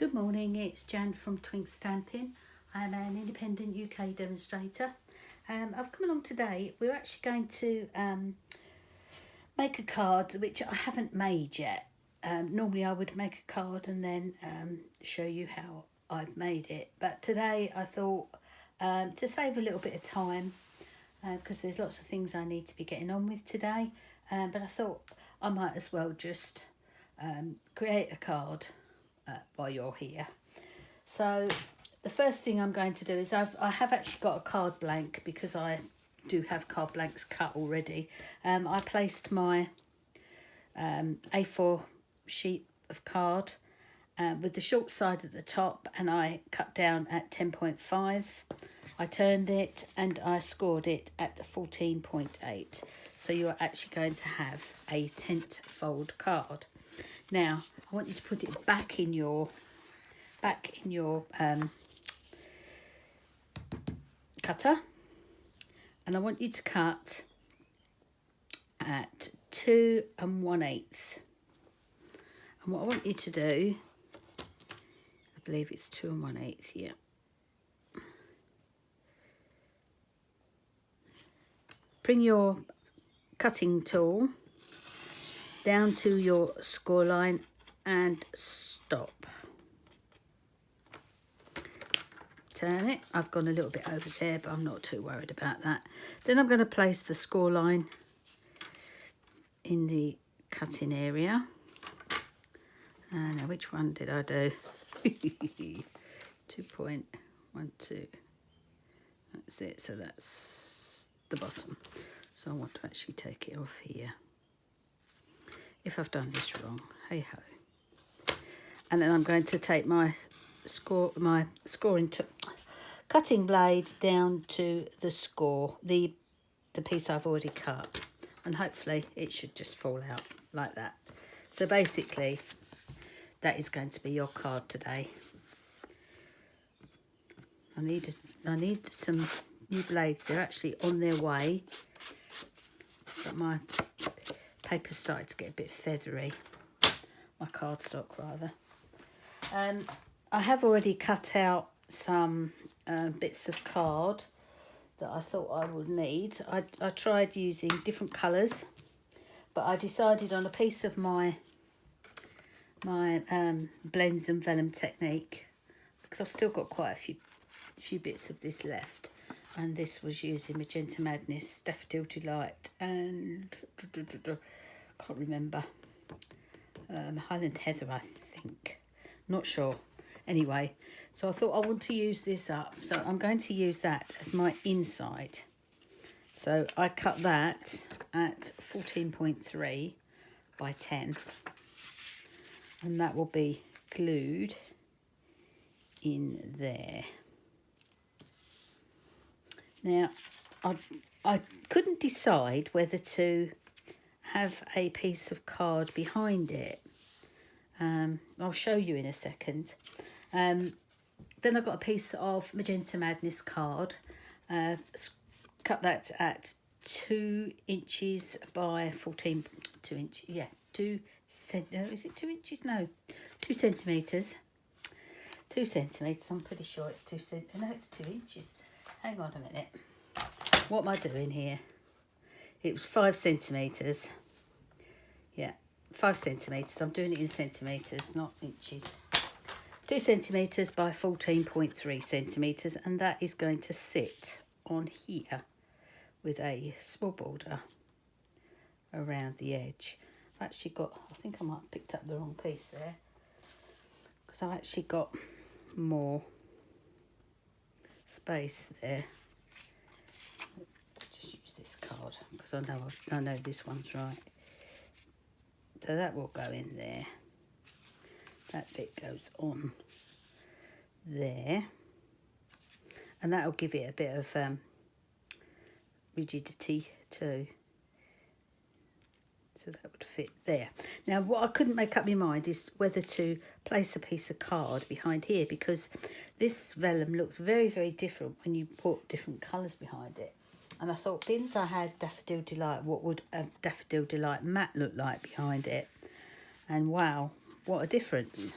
Good morning, it's Jan from Twink Stamping. I'm an independent UK demonstrator. I've come along today. We're actually going to make a card which I haven't made yet. Normally I would make a card and then show you how I've made it. But today I thought to save a little bit of time, because there's lots of things I need to be getting on with today, but I thought I might as well just create a card while you're here. So the first thing I'm going to do is I have actually got a card blank, because I do have card blanks cut already. I placed my A4 sheet of card with the short side at the top, and I cut down at 10.5. I turned it and I scored it at 14.8. So you're actually going to have a tent fold card. Now I want you to put it back in your cutter, and I want you to cut at 2 1/8. And what I want you to do, I believe it's 2 1/8, yeah. Bring your cutting tool down to your score line and stop. Turn it. I've gone a little bit over there, but I'm not too worried about that. Then I'm going to place the score line in the cutting area. Now, which one did I do? 2.12. That's it. So that's the bottom. So I want to actually take it off here. If I've done this wrong, hey ho. And then I'm going to take my cutting blade down to the score, the piece I've already cut, and hopefully it should just fall out like that. So basically, that is going to be your card today. I need some new blades. They're actually on their way, but my paper started to get a bit feathery, my cardstock rather. I have already cut out some bits of card that I thought I would need. I tried using different colours, but I decided on a piece of my blends and vellum technique, because I've still got quite a few bits of this left. And this was using Magenta Madness, Daffodil Delight, and can't remember, Highland Heather, I think, not sure. Anyway, so I thought I want to use this up, so I'm going to use that as my inside. So I cut that at 14.3 by 10, and that will be glued in there. Now, I couldn't decide whether to have a piece of card behind it. I'll show you in a second. Then I got a piece of Magenta Madness card. Cut that at 2 inches by 14. 2 inches. Yeah, 2 cent. No, is it 2 inches? No, 2 centimeters. 2 centimeters. I'm pretty sure it's 2 cent. No, it's 2 inches. Hang on a minute. What am I doing here? It was 5 centimeters. Yeah, 5 centimeters. I'm doing it in centimeters, not inches. 2 centimeters by 14.3 centimeters, and that is going to sit on here with a small border around the edge. I've actually got, I think I might have picked up the wrong piece there, because I've actually got more space there. Just use this card because I know this one's right. So that will go in there. That bit goes on there, and that'll give it a bit of rigidity too. So that would fit there. Now, what I couldn't make up my mind is whether to place a piece of card behind here, because this vellum looks very, very different when you put different colours behind it. And I thought, since I had Daffodil Delight, what would a Daffodil Delight matte look like behind it? And wow, what a difference.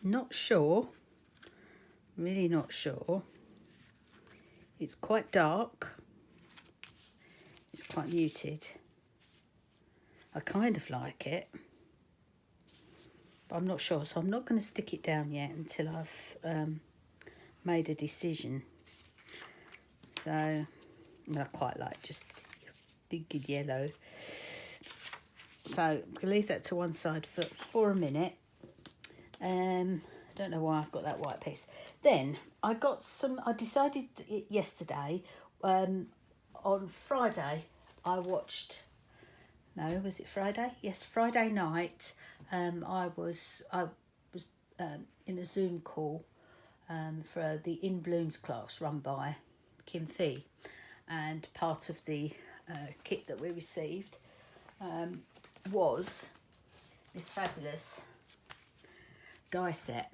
Not sure, really not sure. It's quite dark. It's quite muted. I kind of like it, but I'm not sure, so I'm not going to stick it down yet until I've made a decision. So, I quite like just big yellow. So I'm going to leave that to one side for a minute. I don't know why I've got that white piece. Then I decided yesterday, on Friday, I watched, no, was it Friday? Yes, Friday night, I was in a Zoom call for the In Blooms class run by Kim Fee, and part of the kit that we received was this fabulous die set.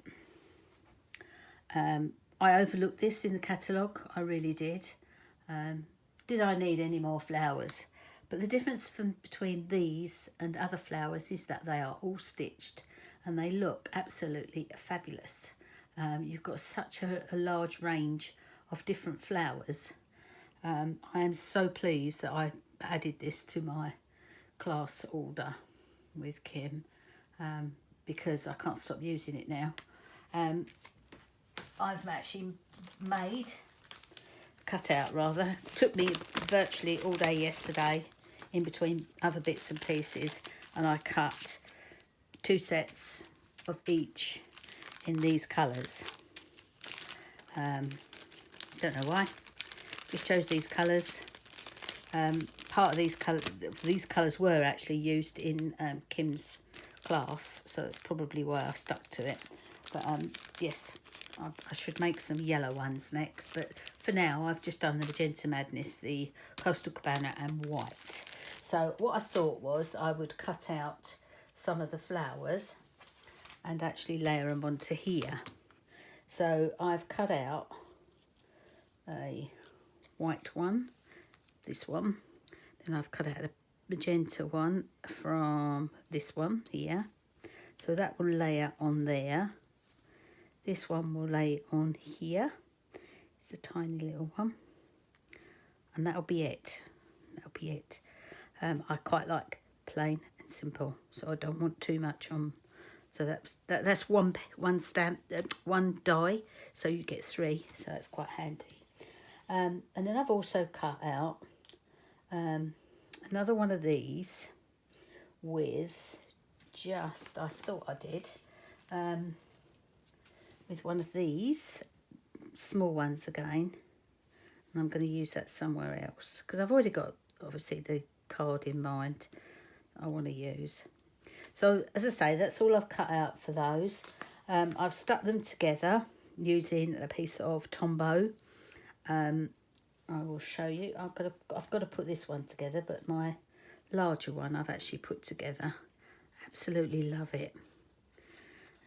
I overlooked this in the catalogue, I really did. Did I need any more flowers? But the difference between these and other flowers is that they are all stitched and they look absolutely fabulous. You've got such a large range of different flowers. I am so pleased that I added this to my class order with Kim, because I can't stop using it now. I've actually cut out rather. It took me virtually all day yesterday in between other bits and pieces, and I cut 2 sets of each in these colours. Don't know why, just chose these colours. Part of these colours were actually used in Kim's class, so that's probably why I stuck to it. But yes, I should make some yellow ones next, but for now I've just done the Magenta Madness, the Coastal Cabana and white. So what I thought was I would cut out some of the flowers and actually layer them onto here. So I've cut out a white one, this one, then I've cut out a magenta one from this one here, so that will layer on there. This one will lay on here, it's a tiny little one, and that'll be it. I quite like plain and simple, so I don't want too much on. So that's one stamp, one die, so you get 3, so that's quite handy. And then I've also cut out another one of these with I thought I did, with one of these small ones again, and I'm going to use that somewhere else because I've already got obviously the card in mind I want to use. So as I say, that's all I've cut out for those. I've stuck them together using a piece of Tombow. I will show you. I've got to put this one together, but my larger one I've actually put together. Absolutely love it.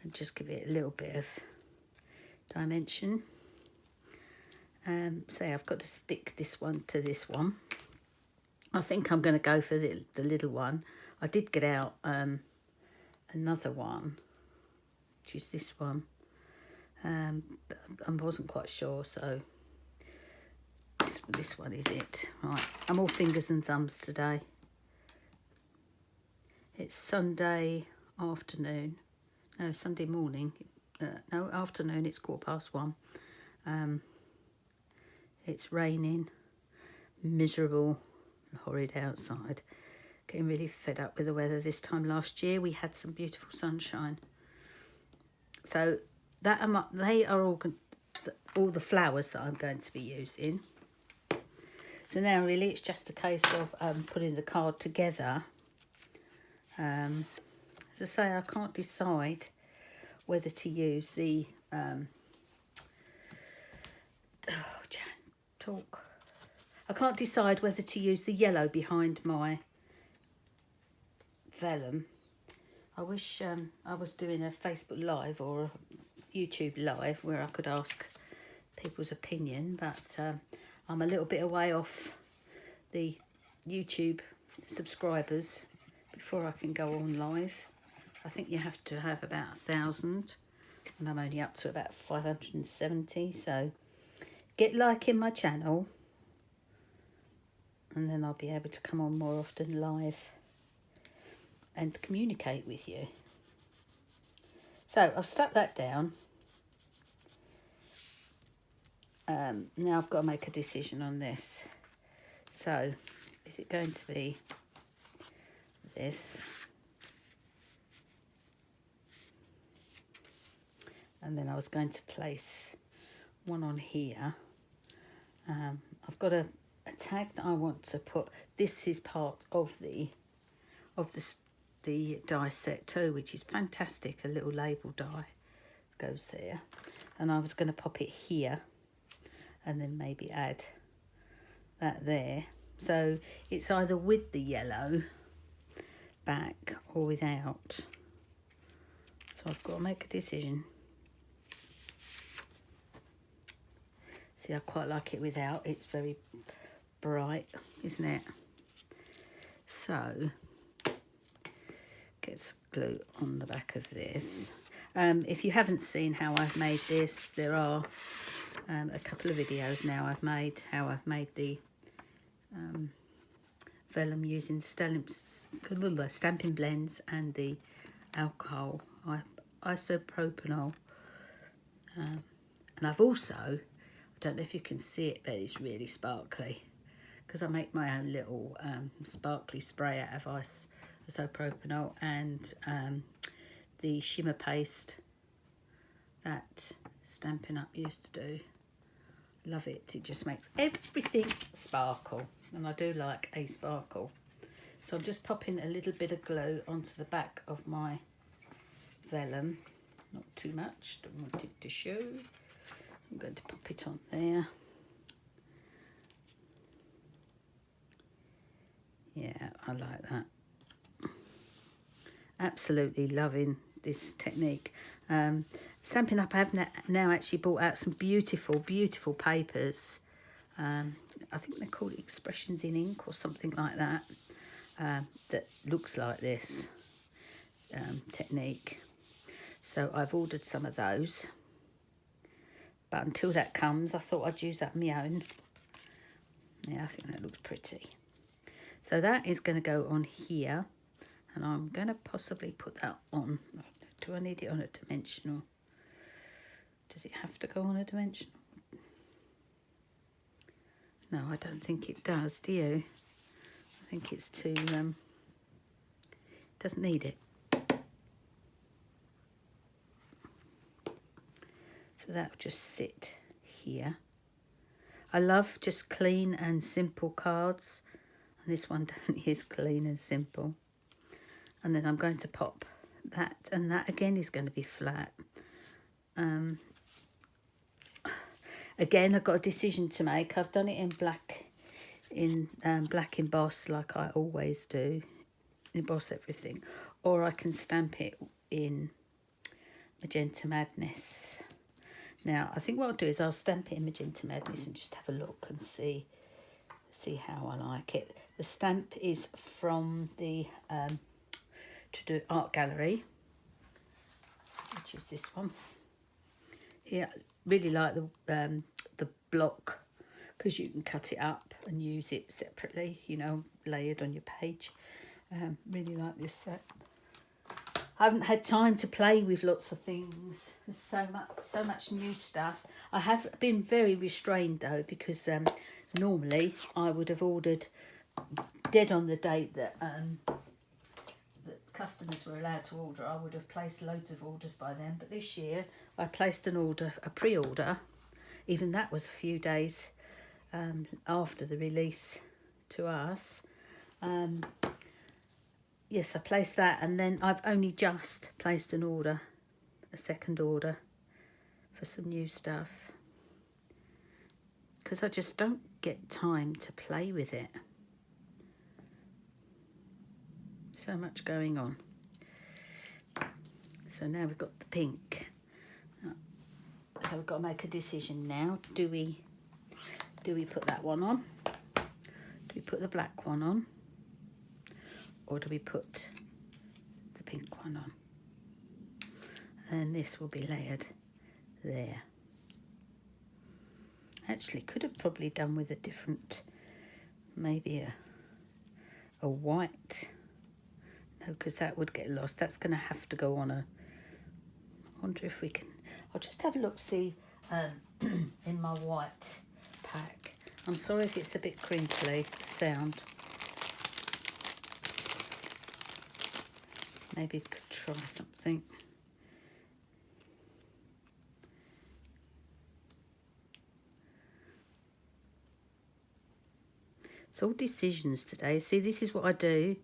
And just give it a little bit of dimension. Say I've got to stick this one to this one. I think I'm going to go for the little one. I did get out another one, which is this one, but I wasn't quite sure, so this one is it. Right, I'm all fingers and thumbs today. It's Sunday afternoon, no, Sunday morning, no, afternoon, it's 1:15. It's raining, miserable, horrid outside. Getting really fed up with the weather. This time last year we had some beautiful sunshine. So they are all the flowers that I'm going to be using. So now really it's just a case of putting the card together. As I say, I can't decide whether to use the I can't decide whether to use the yellow behind my vellum. I wish I was doing a Facebook Live or a YouTube Live where I could ask people's opinion, but I'm a little bit away off the YouTube subscribers before I can go on live. I think you have to have about 1,000, and I'm only up to about 570. So get liking my channel, and then I'll be able to come on more often live and communicate with you. So I've stuck that down. Now I've got to make a decision on this. So is it going to be this? And then I was going to place one on here. I've got a tag that I want to put. This is part of the die set too, which is fantastic. A little label die goes there, and I was going to pop it here and then maybe add that there. So it's either with the yellow back or without. So I've got to make a decision. See, I quite like it without. It's very bright, isn't it? So gets glue on the back of this. If you haven't seen how I've made this, there are a couple of videos now I've made how I've made the vellum using stamping blends and the alcohol isopropanol, and I've also, I don't know if you can see it, but it's really sparkly because I make my own little sparkly spray out of isopropanol and the shimmer paste that Stampin' Up used to do. Love it. It just makes everything sparkle, and I do like a sparkle. So I'm just popping a little bit of glue onto the back of my vellum. Not too much, don't want it to show. I'm going to pop it on there. Yeah, I like that. Absolutely loving this technique. Stampin' Up! I have now actually bought out some beautiful, beautiful papers. I think they're called Expressions in Ink or something like that. That looks like this technique. So I've ordered some of those. But until that comes, I thought I'd use that on my own. Yeah, I think that looks pretty. So that is going to go on here. And I'm going to possibly put that on. Do I need it on a dimensional? Does it have to go on a dimensional? No, I don't think it does, do you? I think it's too, doesn't need it. So that'll just sit here. I love just clean and simple cards. And this one definitely is clean and simple. And then I'm going to pop that, and that again is going to be flat. Again, I've got a decision to make. I've done it in black emboss like I always do, emboss everything, or I can stamp it in Magenta Madness. Now, I think what I'll do is I'll stamp it in Magenta Madness and just have a look and see how I like it. The stamp is from the To Do Art Gallery, which is this one. Yeah, really like the block because you can cut it up and use it separately, you know, layered on your page. Really like this set. I haven't had time to play with lots of things. There's so much new stuff. I have been very restrained though, because normally I would have ordered dead on the date that customers were allowed to order. I would have placed loads of orders by then, but this year I placed a pre-order. Even that was a few days after the release to us. Yes, I placed that, and then I've only just placed an order, a second order for some new stuff, because I just don't get time to play with it. So much going on. So now we've got the pink. So we've got to make a decision now. Do we put that one on? Do we put the black one on? Or do we put the pink one on? and this will be layered there. Actually, could have probably done with a different, maybe a white. No, because that would get lost. That's going to have to go on a, I wonder if we can, I'll just have a look, see in my white pack. I'm sorry if it's a bit crinkly, the sound. Maybe we could try something. It's all decisions today. See, this is what I do.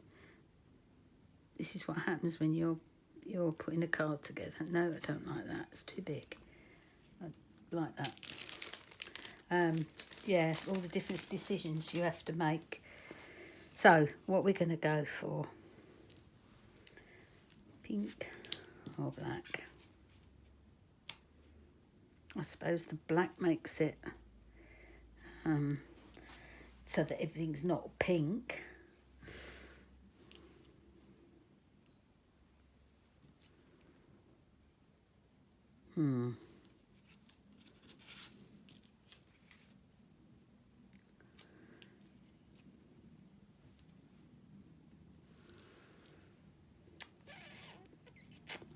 This is what happens when you're putting a card together. No, I don't like that. It's too big. I like that. Yeah, all the different decisions you have to make. So, what we're going to go for? Pink or black? I suppose the black makes it so that everything's not pink.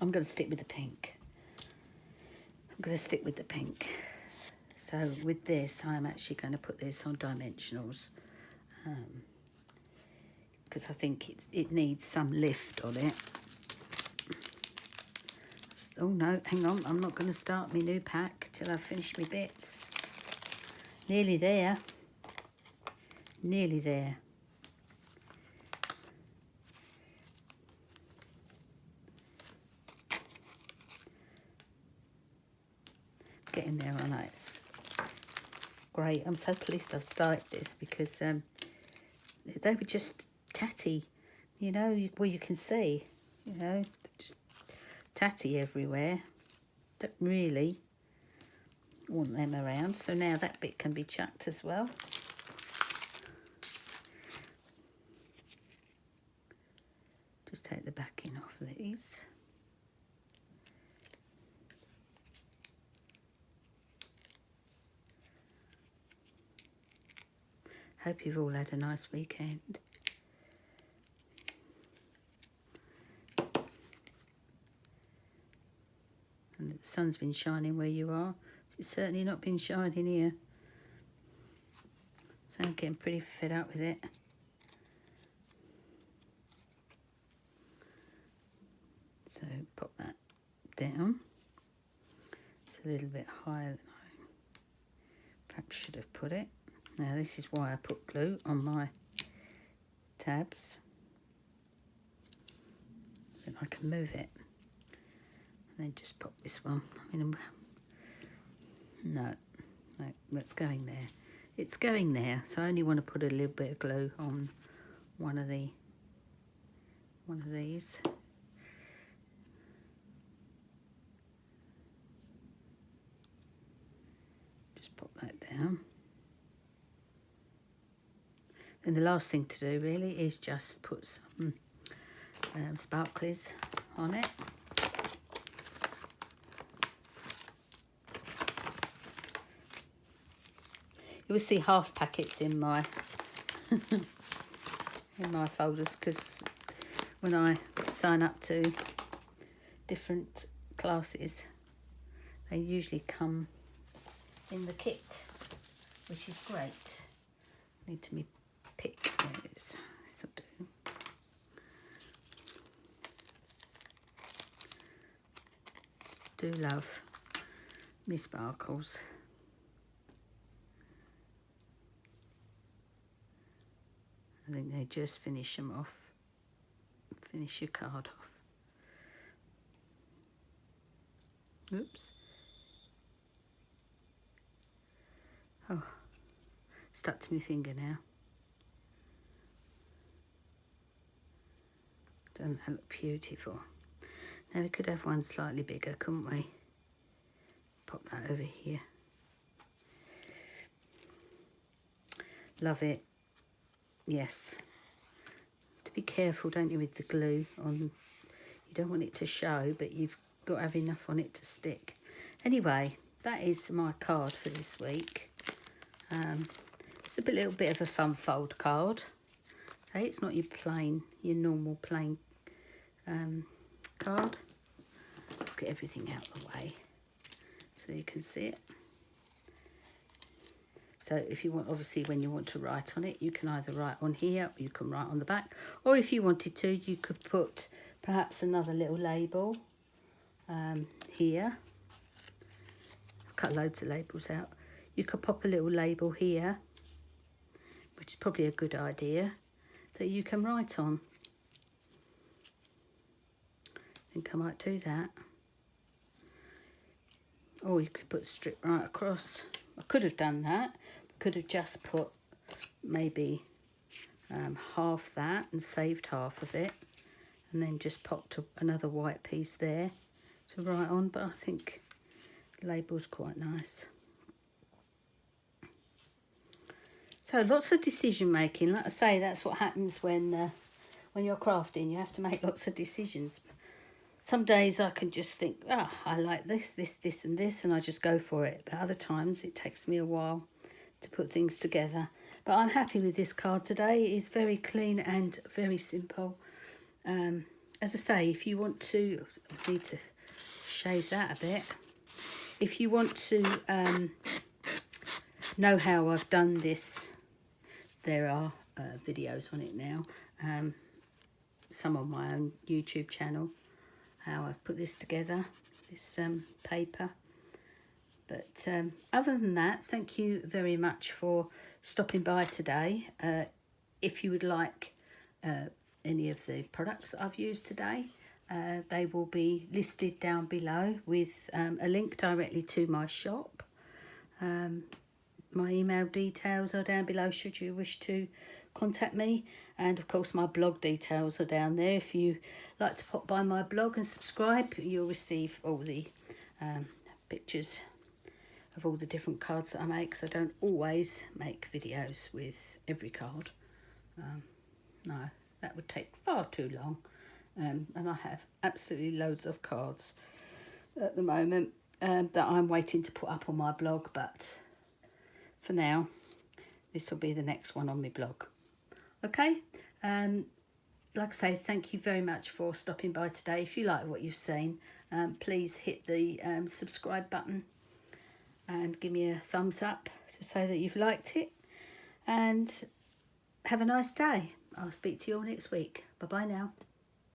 I'm going to stick with the pink. So with this, I'm actually going to put this on dimensionals because I think it needs some lift on it. Oh no, hang on, I'm not going to start my new pack till I've finished my bits. Nearly there. Nearly there. Getting there, aren't I? It's great. I'm so pleased I've started this because they were just tatty, you know, well, you can see, you know, just tatty everywhere. Don't really want them around. So now that bit can be chucked as well. Just take the backing off these. Hope you've all had a nice weekend. And the sun's been shining where you are. It's certainly not been shining here. So I'm getting pretty fed up with it. So pop that down. It's a little bit higher than I perhaps should have put it. Now this is why I put glue on my tabs. Then I can move it. And then just pop this one. No, that's going there. It's going there. So I only want to put a little bit of glue on one of these. Just pop that down. And the last thing to do really is just put some sparklies on it. You will see half packets in my in my folders because when I sign up to different classes, they usually come in the kit, which is great. Need to me pick those. This will do. Do love me sparkles. I think they just finish them off. Finish your card off. Oops. Oh, stuck to my finger now. Doesn't that look beautiful? Now we could have one slightly bigger, couldn't we? Pop that over here. Love it. Yes. To be careful, don't you, with the glue on. You don't want it to show, but you've got to have enough on it to stick. Anyway, that is my card for this week. It's a little bit of a fun fold card. Okay, it's not your normal plain card. Let's get everything out of the way so you can see it. So if you want, obviously when you want to write on it, you can either write on here, or you can write on the back, or if you wanted to, you could put perhaps another little label here. I've cut loads of labels out. You could pop a little label here, which is probably a good idea, that you can write on. I think I might do that. Or you could put a strip right across. I could have done that. Could have just put maybe half that and saved half of it, and then just popped another white piece there to write on, but I think the label's quite nice. So lots of decision making. Like I say, that's what happens when you're crafting. You have to make lots of decisions. Some days I can just think, I like this, and this, and I just go for it. But other times it takes me a while to put things together. But I'm happy with this card today. It is very clean and very simple. As I say, if you want to, I need to shade that a bit. If you want to know how I've done this, there are videos on it now. Some on my own YouTube channel, how I've put this together, this paper. But other than that, thank you very much for stopping by today. If you would like any of the products that I've used today, they will be listed down below with a link directly to my shop. My email details are down below should you wish to contact me, and of course my blog details are down there. If you like to pop by my blog and subscribe, you'll receive all the pictures of all the different cards that I make, because I don't always make videos with every card. No, that would take far too long, and I have absolutely loads of cards at the moment that I'm waiting to put up on my blog, but for now this will be the next one on my blog. Okay, like I say, thank you very much for stopping by today. If you like what you've seen, please hit the subscribe button and give me a thumbs up to say that you've liked it, and have a nice day. I'll speak to you all next week. Bye bye now.